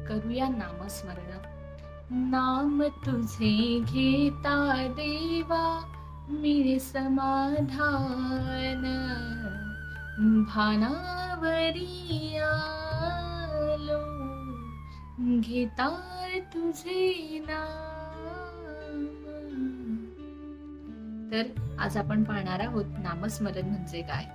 करूया नामस्मरण. नाम तुझे घेता देवा मिळे समाधान, भानावरी आलो घेता तुझे नाम. तर आज आपण पाहणार आहोत नामस्मरण म्हणजे काय.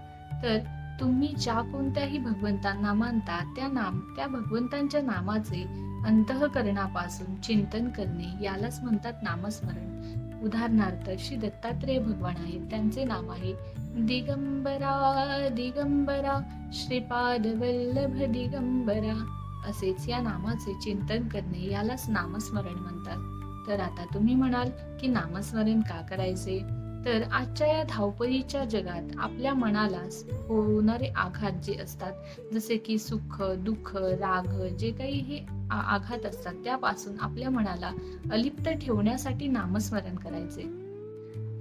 तर तुम्ही ज्या कोणत्याही भगवंतांना मानता त्या भगवंतांच्या नामाचे अंतःकरणापासून चिंतन करणे यालाच म्हणतात नामस्मरण. उदाहरणार्थ श्री दत्तात्रेय भगवान आहेत, त्यांचे नाम आहे दिगंबरा दिगंबरा श्रीपाद वल्लभ दिगंबरा. असेच या नामाचे चिंतन करणे यालाच नामस्मरण म्हणतात. तर आता तुम्ही म्हणाल की नामस्मरण का करायचे. तर आजच्या या धावपळीच्या जगात आपल्या मनाला होणारे आघात जे असतात, जसे की सुख दुःख राग जे काही हे आघात असतात, त्यापासून आपल्या मनाला अलिप्त ठेवण्यासाठी नामस्मरण करायचे.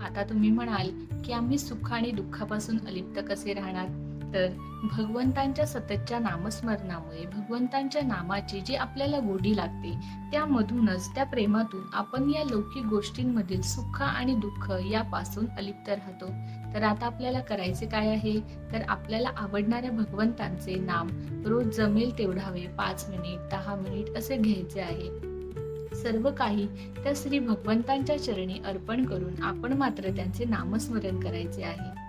आता तुम्ही म्हणाल की आम्ही सुख आणि दुःखापासून अलिप्त कसे राहणार. तर भगवंतांच्या सततच्या नामस्मरणामुळे भगवंतांच्या नामाची जी आपल्याला गोडी लागते, त्यामधूनच त्या प्रेमातून आपण या लौकिक गोष्टींमधील सुख आणि दुःख यापासून अलिप्त राहतो. तर आता आपल्याला करायचे काय आहे. तर आपल्याला आवडणाऱ्या भगवंतांचे नाम रोज जमेल तेवढा वेळ 5 मिनिट 10 मिनिट असे घ्यायचे आहे. सर्व काही त्या श्री भगवंतांच्या चरणी अर्पण करून आपण मात्र त्यांचे नामस्मरण करायचे आहे.